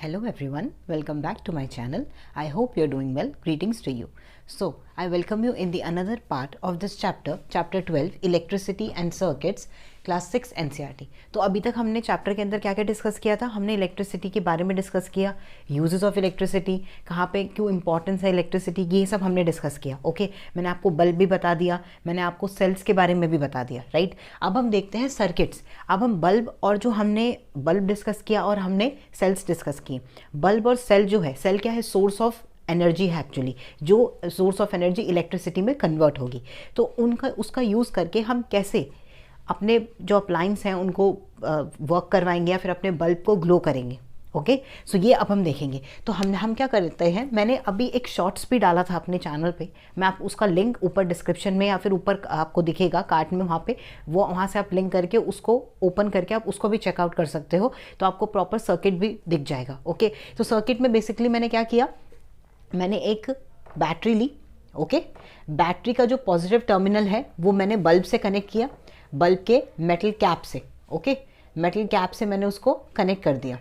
Hello everyone, welcome back to my channel. I hope you're doing well. Greetings to you. So, I welcome you in the another part of this chapter 12, Electricity and Circuits, class 6 NCERT. तो अभी तक हमने chapter के अंदर क्या क्या discuss किया था? हमने इलेक्ट्रिसिटी के बारे में डिस्कस किया, यूजेस ऑफ इलेक्ट्रिसिटी, कहाँ पे क्यों इंपॉर्टेंस है इलेक्ट्रिसिटी की, ये सब हमने डिस्कस किया. ओके, मैंने आपको बल्ब भी बता दिया, मैंने आपको सेल्स के बारे में भी बता दिया, राइट. अब हम देखते हैं सर्किट्स. अब हम बल्ब और जो हमने बल्ब डिस्कस किया और हमने सेल्स डिस्कस किए. बल्ब और सेल जो है, सेल क्या है? सोर्स ऑफ एनर्जी है एक्चुअली, जो सोर्स ऑफ एनर्जी इलेक्ट्रिसिटी में कन्वर्ट होगी. तो उनका उसका यूज़ करके हम कैसे अपने जो अप्लायंस हैं उनको वर्क करवाएंगे या फिर अपने बल्ब को ग्लो करेंगे. ओके, सो ये अब हम देखेंगे. तो हम क्या करते हैं, मैंने अभी एक शॉर्ट्स भी डाला था अपने चैनल पे. मैं आप उसका लिंक ऊपर डिस्क्रिप्शन में या फिर ऊपर आपको दिखेगा कार्ट में, वहाँ पे वो वहाँ से आप लिंक करके उसको ओपन करके आप उसको भी चेकआउट कर सकते हो. तो आपको प्रॉपर सर्किट भी दिख जाएगा. ओके, तो सर्किट में बेसिकली मैंने क्या किया, मैंने एक बैटरी ली. ओके, बैटरी का जो पॉजिटिव टर्मिनल है वो मैंने बल्ब से कनेक्ट किया, बल्ब के मेटल कैप से. ओके, मेटल कैप से मैंने उसको कनेक्ट कर दिया.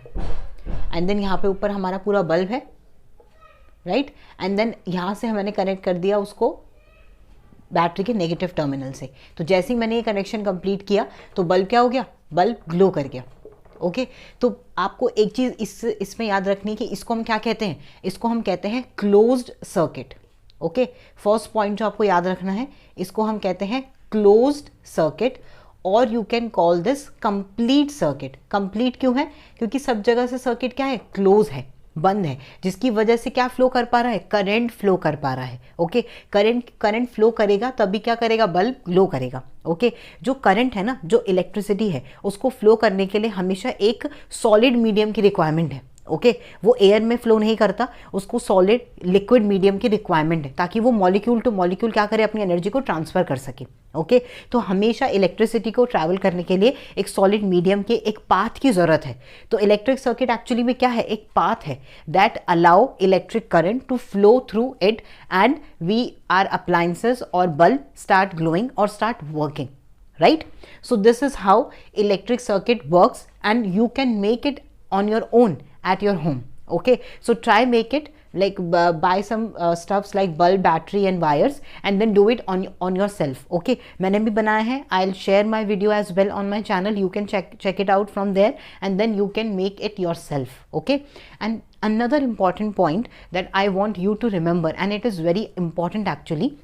एंड देन यहाँ पे ऊपर हमारा पूरा बल्ब है, राइट. एंड देन यहाँ से मैंने कनेक्ट कर दिया उसको बैटरी के नेगेटिव टर्मिनल से. तो जैसे ही मैंने ये कनेक्शन कंप्लीट किया तो बल्ब क्या हो गया? बल्ब ग्लो कर गया. ओके, तो आपको एक चीज़ इसमें याद रखनी कि इसको हम क्या कहते हैं? इसको हम कहते हैं closed circuit. Okay, first point जो आपको याद रखना है, इसको हम कहते हैं क्लोज्ड सर्किट, और you can call this complete circuit. Complete क्यों है? क्योंकि सब जगह से सर्किट क्या है? क्लोज है, बंद है, जिसकी वजह से क्या फ्लो कर पा रहा है? करंट फ्लो कर पा रहा है. ओके, करंट फ्लो करेगा तभी क्या करेगा? बल्ब ग्लो करेगा. ओके, जो करंट है ना, जो इलेक्ट्रिसिटी है, उसको फ्लो करने के लिए हमेशा एक सॉलिड मीडियम की रिक्वायरमेंट है. ओके, वो एयर में फ्लो नहीं करता, उसको सॉलिड लिक्विड मीडियम की रिक्वायरमेंट है ताकि वो मॉलिक्यूल टू मॉलिक्यूल क्या करे? अपनी एनर्जी को ट्रांसफर कर सके. ओके, तो हमेशा इलेक्ट्रिसिटी को ट्रैवल करने के लिए एक सॉलिड मीडियम के एक पाथ की ज़रूरत है. तो इलेक्ट्रिक सर्किट एक्चुअली में क्या है? एक पाथ है that allow electric current to flow through it and we are appliances और बल्ब स्टार्ट ग्लोइंग और start working, right? So this is how electric circuit works and you can make it on your own at your home. Okay, so try make it like buy some stuffs like bulb, battery and wires and then do it on yourself. Okay, मैंने भी बनाया है. I'll share my video as well on my channel. You can check it out from there and then you can make it yourself. Okay, and another important point that I want you to remember, and it is very important actually,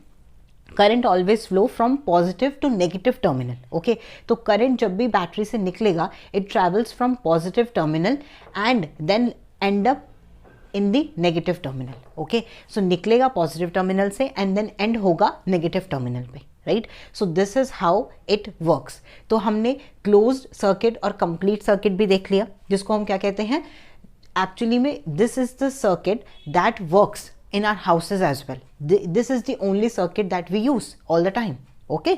current always flow from positive to negative terminal. Okay, तो current जब भी battery से निकलेगा it travels from positive terminal and then end up in the negative terminal. Okay, so निकलेगा positive terminal से and then end होगा negative terminal पे, right. So this is how it works. तो हमने क्लोज्ड सर्किट और complete circuit भी देख लिया, जिसको हम क्या कहते हैं एक्चुअली में? This is the circuit that works in our houses as well. This is the only circuit that we use all the time. Okay,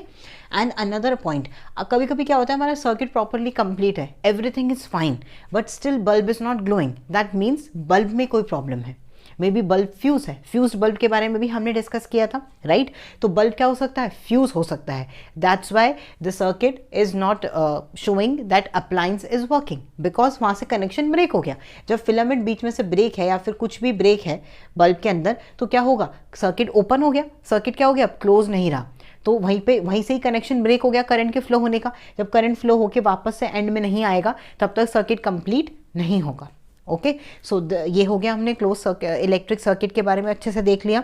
and another point, कभी कभी क्या होता है, हमारा सर्किट प्रॉपरली कंप्लीट है, everything is fine, but still bulb is not glowing. That means bulb में कोई problem है. मे बी बल्ब फ्यूज है. फ्यूज्ड बल्ब के बारे में भी हमने डिस्कस किया था, राइट. तो बल्ब क्या हो सकता है? फ्यूज हो सकता है. That's why the circuit is not showing that appliance is working, because वहाँ से कनेक्शन ब्रेक हो गया. जब फिलामेंट बीच में से ब्रेक है या फिर कुछ भी ब्रेक है बल्ब के अंदर, तो क्या होगा? सर्किट ओपन हो गया, सर्किट क्या हो गया? अब क्लोज नहीं रहा. तो वहीं से ही कनेक्शन ब्रेक हो गया करंट के फ्लो होने का. जब करंट फ्लो होके वापस से एंड में नहीं आएगा तब तक सर्किट कंप्लीट नहीं होगा. ओके, सो ये हो गया, हमने क्लोज इलेक्ट्रिक सर्किट के बारे में अच्छे से देख लिया.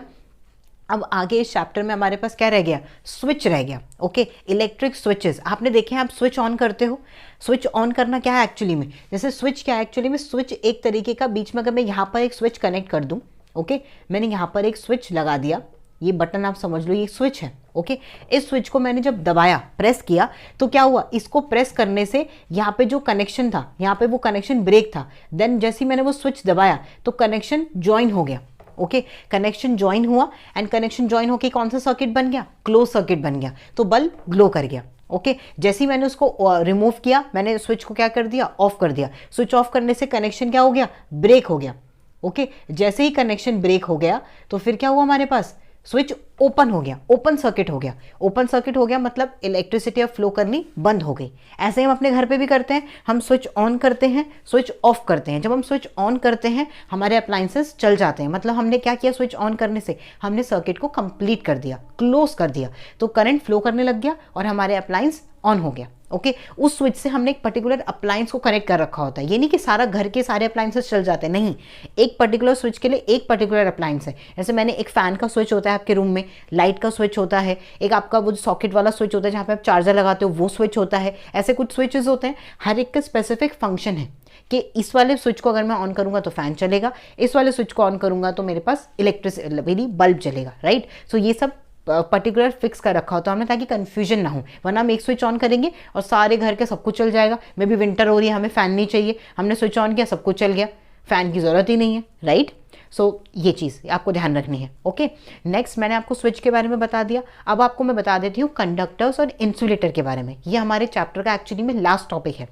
अब आगे इस चैप्टर में हमारे पास क्या रह गया? स्विच रह गया. ओके, इलेक्ट्रिक स्विचेस आपने देखे हैं. आप स्विच ऑन करते हो. स्विच ऑन करना क्या है एक्चुअली में? जैसे स्विच क्या है एक्चुअली में? स्विच एक तरीके का, बीच में अगर मैं यहाँ पर एक स्विच कनेक्ट कर दूँ, ओके, मैंने यहाँ पर एक स्विच लगा दिया, ये बटन आप समझ लो ये स्विच है. ओके, इस स्विच को मैंने जब दबाया, प्रेस किया, तो क्या हुआ? इसको प्रेस करने से यहाँ पे जो कनेक्शन था, यहाँ पे वो कनेक्शन ब्रेक था. देन जैसे ही मैंने वो स्विच दबाया तो कनेक्शन ज्वाइन हो गया. ओके, कनेक्शन ज्वाइन हुआ एंड कनेक्शन ज्वाइन होके कौन सा सर्किट बन गया? क्लोज सर्किट बन गया. तो बल्ब ग्लो कर गया. ओके, जैसे ही मैंने उसको रिमूव किया, मैंने स्विच को क्या कर दिया? ऑफ कर दिया. स्विच ऑफ करने से कनेक्शन क्या हो गया? ब्रेक हो गया. ओके, जैसे ही कनेक्शन ब्रेक हो गया तो फिर क्या हुआ हमारे पास? स्विच ओपन हो गया, ओपन सर्किट हो गया। ओपन सर्किट हो गया मतलब इलेक्ट्रिसिटी अब फ्लो करनी बंद हो गई। ऐसे ही हम अपने घर पे भी करते हैं, हम स्विच ऑन करते हैं, स्विच ऑफ करते हैं। जब हम स्विच ऑन करते हैं हमारे अप्लायंसेस चल जाते हैं, मतलब हमने क्या किया, स्विच ऑन करने से हमने सर्किट को कंप्लीट कर दिया, क्लोज कर दिया, तो करंट फ्लो करने लग गया और हमारे अप्लायंस ऑन हो गया। ओके उस स्विच से हमने एक पर्टिकुलर अप्लायंस को कनेक्ट कर रखा होता है। ये नहीं कि सारा घर के सारे अप्लायंसेस चल जाते हैं, नहीं, एक पर्टिकुलर स्विच के लिए एक पर्टिकुलर अप्लायंस है। जैसे मैंने एक फैन का स्विच होता है आपके रूम में, लाइट का स्विच होता है, एक आपका वो सॉकेट वाला स्विच होता है जहाँ पे आप चार्जर लगाते हो वो स्विच होता है। ऐसे कुछ स्विचेस होते हैं, हर एक का स्पेसिफिक फंक्शन है कि इस वाले स्विच को अगर मैं ऑन करूंगा तो फैन चलेगा, इस वाले स्विच को ऑन करूंगा तो मेरे पास इलेक्ट्रिसिटी बल्ब चलेगा, राइट। सो ये सब पर्टिकुलर फिक्स कर रखा होता है हमने ताकि कंफ्यूजन ना हो, वरना हम एक स्विच ऑन करेंगे और सारे घर के सब कुछ चल जाएगा। मे भी विंटर हो रही है, हमें फैन नहीं चाहिए, हमने स्विच ऑन किया सब कुछ चल गया, फैन की जरूरत ही नहीं है, राइट। सो ये चीज़ आपको ध्यान रखनी है। ओके नेक्स्ट मैंने आपको स्विच के बारे में बता दिया, अब आपको मैं बता देती हूँ कंडक्टर्स और इंसुलेटर के बारे में। ये हमारे चैप्टर का एक्चुअली में लास्ट टॉपिक है।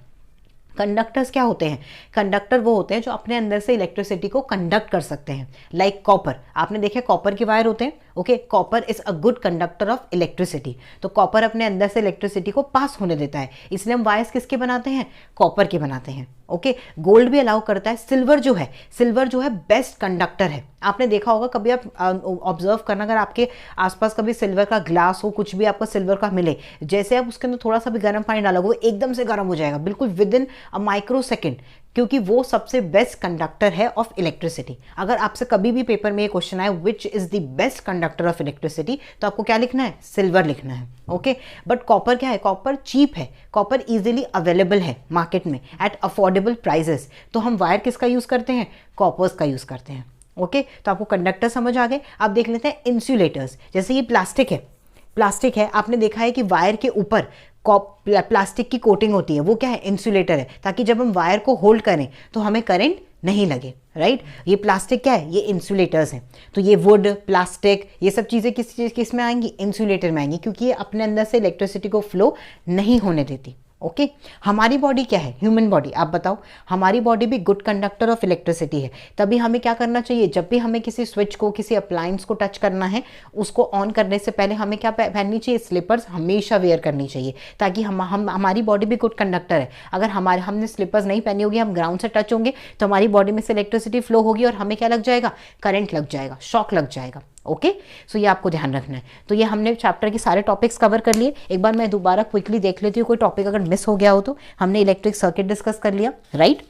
कंडक्टर्स क्या होते हैं? कंडक्टर वो होते हैं जो अपने अंदर से इलेक्ट्रिसिटी को कंडक्ट कर सकते हैं, लाइक कॉपर। आपने देखा कॉपर के वायर होते हैं, okay copper is a good conductor of electricity. तो कॉपर अपने अंदर से इलेक्ट्रिसिटी को पास होने देता है, इसलिए हम वायर्स किसके बनाते हैं? कॉपर के बनाते हैं। ओके गोल्ड भी अलाउ करता है। सिल्वर जो है बेस्ट कंडक्टर है। आपने देखा होगा, कभी आप ऑब्जर्व करना, अगर आपके आसपास कभी सिल्वर का ग्लास हो, कुछ भी आपको सिल्वर का मिले, जैसे आप उसके अंदर थोड़ा सा भी गर्म पानी डालोगे वो एकदम से गर्म हो जाएगा, बिल्कुल with in a micro second, क्योंकि वो सबसे बेस्ट कंडक्टर है ऑफ इलेक्ट्रिसिटी। अगर आपसे कभी भी पेपर में ये क्वेश्चन आए which is the best conductor of electricity, तो आपको क्या लिखना है? सिल्वर लिखना है। ओके बट कॉपर क्या है? कॉपर चीप है, कॉपर इजीली अवेलेबल है मार्केट में एट अफोर्डेबल प्राइजेस। तो हम वायर किसका यूज करते हैं? कॉपर्स का यूज करते हैं। ओके तो आपको कंडक्टर समझ आ गए। अब देख लेते हैं इंसुलेटर्स। जैसे ये प्लास्टिक है, आपने देखा है कि वायर के ऊपर प्लास्टिक की कोटिंग होती है, वो क्या है? इंसुलेटर है, ताकि जब हम वायर को होल्ड करें तो हमें करंट नहीं लगे, राइट। ये प्लास्टिक क्या है? ये इंसुलेटर्स हैं। तो ये वुड, प्लास्टिक, ये सब चीज़ें किस में आएंगी? इंसुलेटर में आएंगी, क्योंकि ये अपने अंदर से इलेक्ट्रिसिटी को फ्लो नहीं होने देती। ओके हमारी बॉडी क्या है? Human body. आप बताओ, हमारी बॉडी भी गुड कंडक्टर ऑफ इलेक्ट्रिसिटी है। तभी हमें क्या करना चाहिए? जब भी हमें किसी स्विच को, किसी अप्लायंस को टच करना है, उसको ऑन करने से पहले हमें क्या पहननी चाहिए? स्लीपर्स हमेशा वेयर करनी चाहिए, ताकि हमारी बॉडी भी गुड कंडक्टर है। अगर हमने स्लीपर्स नहीं पहनी होगी, हम ग्राउंड से टच होंगे तो हमारी बॉडी में से इलेक्ट्रिसिटी फ्लो होगी और हमें क्या लग जाएगा? करंट लग जाएगा, शॉक लग जाएगा। ओके सो ये आपको ध्यान रखना है। तो ये हमने चैप्टर के सारे टॉपिक्स कवर कर लिए। एक बार मैं दोबारा क्विकली देख लेती हूँ, कोई टॉपिक अगर मिस हो गया हो तो। हमने इलेक्ट्रिक सर्किट डिस्कस कर लिया, राइट।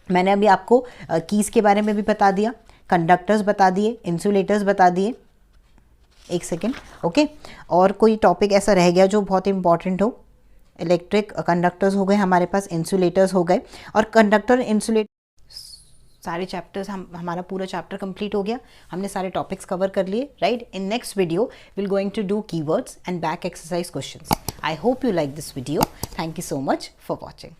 मैंने अभी आपको कीज के बारे में भी बता दिया, कंडक्टर्स बता दिए, इंसुलेटर्स बता दिए। एक सेकेंड, ओके और कोई टॉपिक ऐसा रह गया जो बहुत इंपॉर्टेंट हो? इलेक्ट्रिक कंडक्टर्स हो गए हमारे पास, इंसुलेटर्स हो गए, और कंडक्टर इंसुलेटर सारे चैप्टर्स हमारा पूरा चैप्टर कंप्लीट हो गया। हमने सारे टॉपिक्स कवर कर लिए, right. In next video will going to do keywords and back exercise questions. I hope you like this video. Thank you so much for watching.